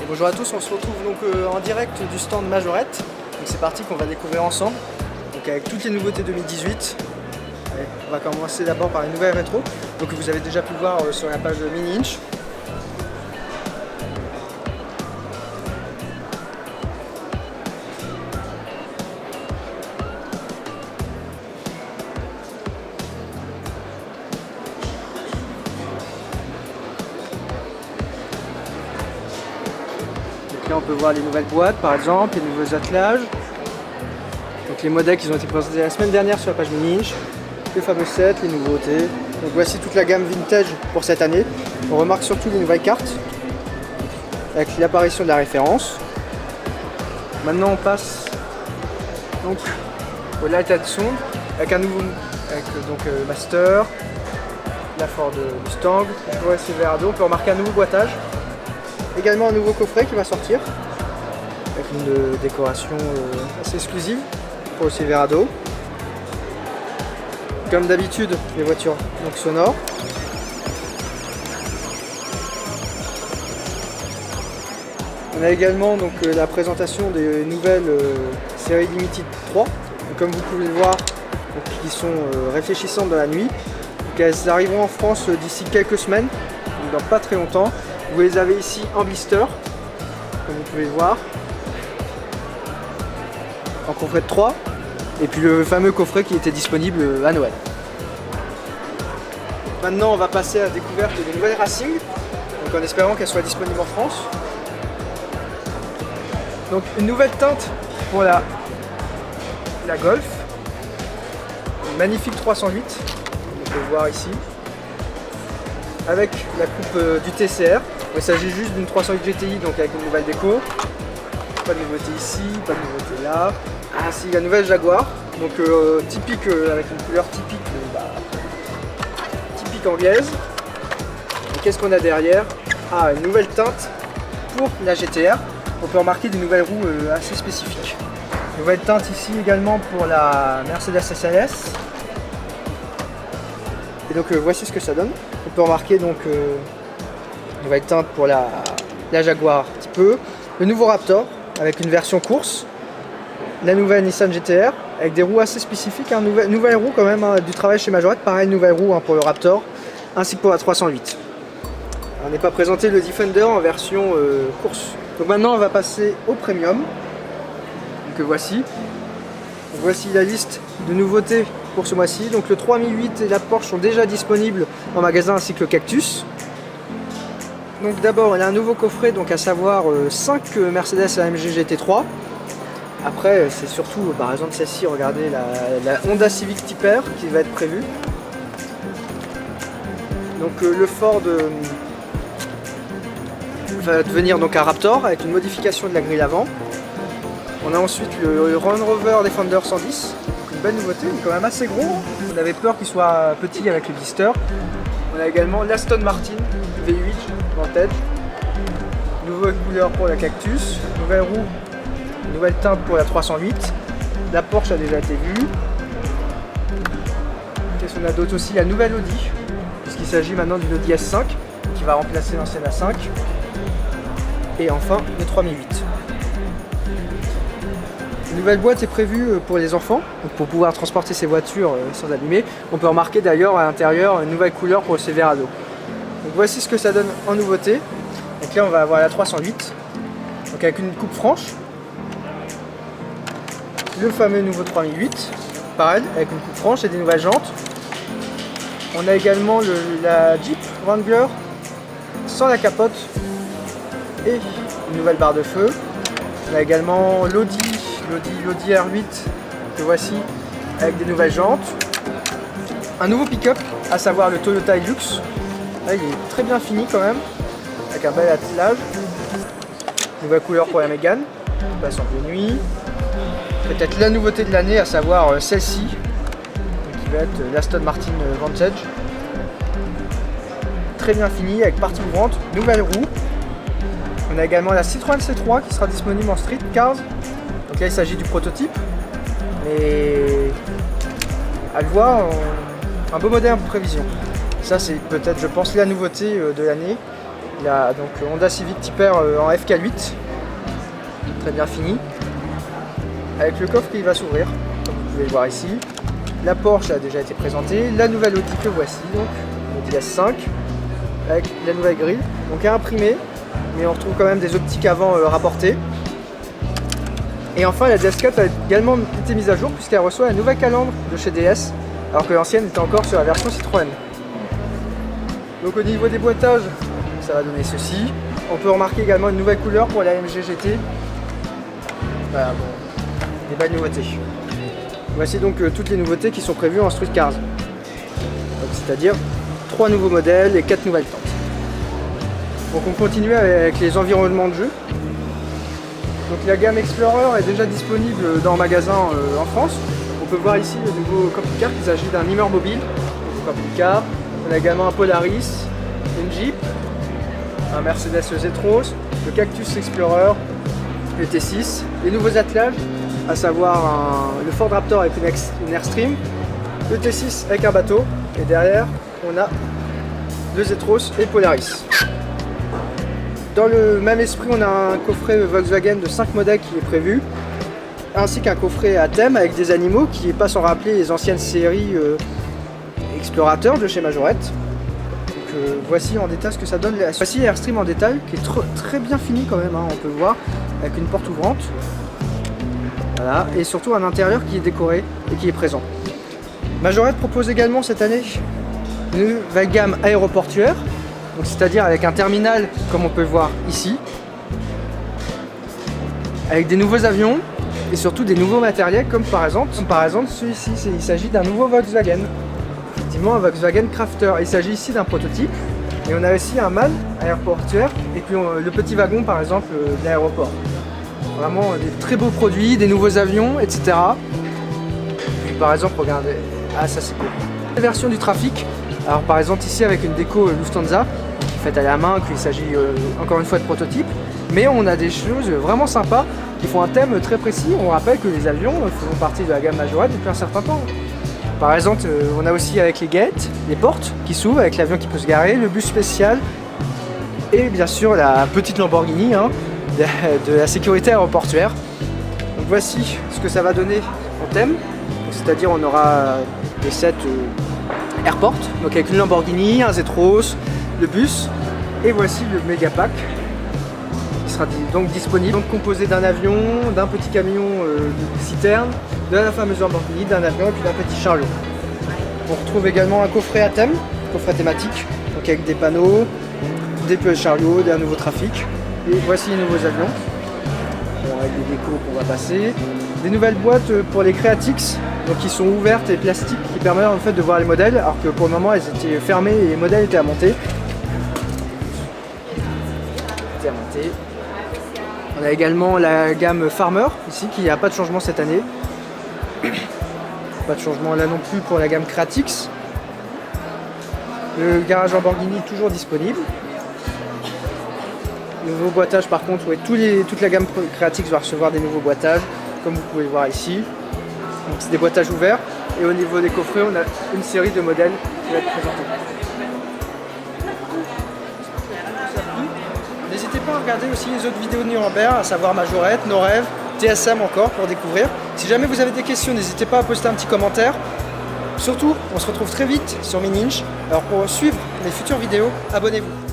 Bonjour à tous, on se retrouve donc en direct du stand Majorette. Donc c'est parti qu'on va découvrir ensemble. Donc avec toutes les nouveautés 2018. Allez, on va commencer d'abord par les nouvelles rétro. Donc vous avez déjà pu voir sur la page de Mini Inch. Donc là on peut voir les nouvelles boîtes par exemple, les nouveaux attelages. Donc les modèles qui ont été présentés la semaine dernière sur la page Mini Inch. Les fameux sets, les nouveautés. Donc voici toute la gamme vintage pour cette année. On remarque surtout les nouvelles cartes avec l'apparition de la référence. Maintenant on passe donc au Light and Sound avec un nouveau Master, la Ford Mustang, le Silverado. On peut remarquer un nouveau boitage. Également un nouveau coffret qui va sortir avec une décoration assez exclusive pour le Silverado. Comme d'habitude, les voitures donc sonores. On a également donc la présentation des nouvelles séries Limited 3. Donc, comme vous pouvez le voir, donc, qui sont réfléchissantes dans la nuit. Donc, elles arriveront en France d'ici quelques semaines, donc dans pas très longtemps. Vous les avez ici en blister, comme vous pouvez le voir, en coffret de 3, et puis le fameux coffret qui était disponible à Noël. Maintenant on va passer à la découverte des nouvelles Racing, donc en espérant qu'elles soient disponibles en France. Donc une nouvelle teinte pour la Golf, une magnifique 308, on peut le voir ici, avec la coupe du TCR. Il s'agit juste d'une 308 GTI, donc avec une nouvelle déco. Pas de nouveauté ici, pas de nouveauté là. Ainsi la nouvelle Jaguar, donc typique avec une couleur typique anglaise. Et qu'est-ce qu'on a derrière? Une nouvelle teinte pour la GTR. On peut remarquer des nouvelles roues assez spécifiques. Nouvelle teinte ici également pour la Mercedes SLS. Et donc voici ce que ça donne. On peut remarquer donc nouvelle teinte pour la Jaguar un petit peu. Le nouveau Raptor avec une version course. La nouvelle Nissan GTR avec des roues assez spécifiques. Nouvelle roue quand même, du travail chez Majorette. Pareil, nouvelle roue pour le Raptor ainsi que pour la 308. On n'est pas présenté le Defender en version course. Donc maintenant on va passer au Premium. Donc voici la liste de nouveautés pour ce mois-ci. Donc le 3008 et la Porsche sont déjà disponibles en magasin ainsi que le Cactus. Donc d'abord il y a un nouveau coffret, donc à savoir 5 Mercedes AMG GT3. Après c'est surtout par exemple celle-ci, regardez la Honda Civic Type R qui va être prévue. Donc le Ford va devenir donc un Raptor avec une modification de la grille avant. On a ensuite le Range Rover Defender 110, une belle nouveauté, quand même assez gros. On avait peur qu'il soit petit avec le blister. On a également l'Aston Martin V8 Vantage, nouvelle couleur pour la Cactus, nouvelle roue, nouvelle teinte pour la 308. La Porsche a déjà été vue. Qu'est-ce qu'on a d'autre aussi? La nouvelle Audi, puisqu'il s'agit maintenant d'une Audi S5 qui va remplacer l'ancienne A5. Et enfin le 3008. Une nouvelle boîte est prévue pour les enfants, donc pour pouvoir transporter ces voitures sans abîmer. On peut remarquer d'ailleurs à l'intérieur une nouvelle couleur pour le Silverado. Donc voici ce que ça donne en nouveauté. Donc là on va avoir la 308, donc avec une coupe franche. Le fameux nouveau 3008, pareil, avec une coupe franche et des nouvelles jantes. On a également la Jeep Wrangler sans la capote et une nouvelle barre de feu. On a également l'Audi R8 que voici avec des nouvelles jantes. Un nouveau pick-up, à savoir le Toyota Hilux. Là, il est très bien fini quand même, avec un bel attelage. Nouvelle couleur pour la Mégane, qui passe en pleine nuit. Peut-être la nouveauté de l'année, à savoir celle-ci, qui va être l'Aston Martin Vantage. Très bien fini, avec partie ouvrante, nouvelle roue. On a également la Citroën C3 qui sera disponible en Street Cars. Donc là il s'agit du prototype. Mais à le voir, un beau modèle en prévision. Ça c'est peut-être je pense la nouveauté de l'année. Il a donc Honda Civic Type R en FK8, très bien fini, avec le coffre qui va s'ouvrir, comme vous pouvez le voir ici. La Porsche a déjà été présentée, la nouvelle Audi que voici, donc Audi S5, avec la nouvelle grille, donc imprimée, mais on retrouve quand même des optiques avant rapportées. Et enfin la DS4 a également été mise à jour puisqu'elle reçoit la nouvelle calandre de chez DS, alors que l'ancienne était encore sur la version Citroën. Donc au niveau des boîtages, ça va donner ceci. On peut remarquer également une nouvelle couleur pour la AMG GT. Voilà, bon, des belles nouveautés. Voici donc toutes les nouveautés qui sont prévues en Street Cars. C'est-à-dire 3 nouveaux modèles et 4 nouvelles tentes. Donc on continue avec les environnements de jeu. Donc la gamme Explorer est déjà disponible dans le magasin en France. On peut voir ici le nouveau camping car, il s'agit d'un Hummer mobile, camping car. On a également un Polaris, une Jeep, un Mercedes Z-Cross, le Cactus Explorer, le T6, les nouveaux attelages, à savoir le Ford Raptor avec une Airstream, le T6 avec un bateau, et derrière on a le Z-Cross et Polaris. Dans le même esprit, on a un coffret Volkswagen de 5 modèles qui est prévu, ainsi qu'un coffret à thème avec des animaux qui pas sans rappeler les anciennes séries Explorateur de chez Majorette. Donc, voici en détail ce que ça donne. Voici Airstream en détail qui est très bien fini quand même, hein, on peut le voir, avec une porte ouvrante. Voilà, et surtout un intérieur qui est décoré et qui est présent. Majorette propose également cette année une nouvelle gamme aéroportuaire, c'est-à-dire avec un terminal comme on peut le voir ici, avec des nouveaux avions et surtout des nouveaux matériels comme par exemple celui-ci, il s'agit d'un nouveau Volkswagen. Effectivement un Volkswagen Crafter. Il s'agit ici d'un prototype et on a aussi un MAN aéroportuaire et puis le petit wagon par exemple de l'aéroport. Vraiment des très beaux produits, des nouveaux avions, etc. Puis, par exemple, regardez, ah ça c'est cool. La version du trafic, alors par exemple ici avec une déco Lufthansa, faite à la main, qu'il s'agit encore une fois de prototype, mais on a des choses vraiment sympas qui font un thème très précis. On rappelle que les avions font partie de la gamme Majorette depuis un certain temps. Par exemple, on a aussi avec les gates, les portes qui s'ouvrent avec l'avion qui peut se garer, le bus spécial et bien sûr la petite Lamborghini hein, de la sécurité aéroportuaire. Donc voici ce que ça va donner en thème, c'est-à-dire on aura des sets Airport, donc avec une Lamborghini, un Z-Cross, le bus, et voici le méga pack qui sera donc disponible, donc composé d'un avion, d'un petit camion de citerne, de la fameuse Lamborghini, d'un avion et puis d'un petit chariot. On retrouve également un coffret à thème, coffret thématique, donc avec des panneaux, des petits chariots, un nouveau trafic, et voici les nouveaux avions, bon, avec des décos qu'on va passer, des nouvelles boîtes pour les Creatix, donc qui sont ouvertes et plastiques, qui permettent en fait de voir les modèles, alors que pour le moment elles étaient fermées et les modèles étaient à monter. On a également la gamme Farmer ici qui n'a pas de changement cette année. Pas de changement là non plus pour la gamme Creatix. Le garage Lamborghini toujours disponible. Nouveau boîtage par contre, ouais, toute la gamme Creatix va recevoir des nouveaux boîtages, comme vous pouvez le voir ici. Donc c'est des boîtages ouverts. Et au niveau des coffrets, on a une série de modèles qui va être présentée. N'hésitez pas à regarder aussi les autres vidéos de Nuremberg, à savoir Majorette, Nos Rêves, TSM encore pour découvrir. Si jamais vous avez des questions, n'hésitez pas à poster un petit commentaire. Surtout, on se retrouve très vite sur Mininch. Alors pour suivre les futures vidéos, abonnez-vous.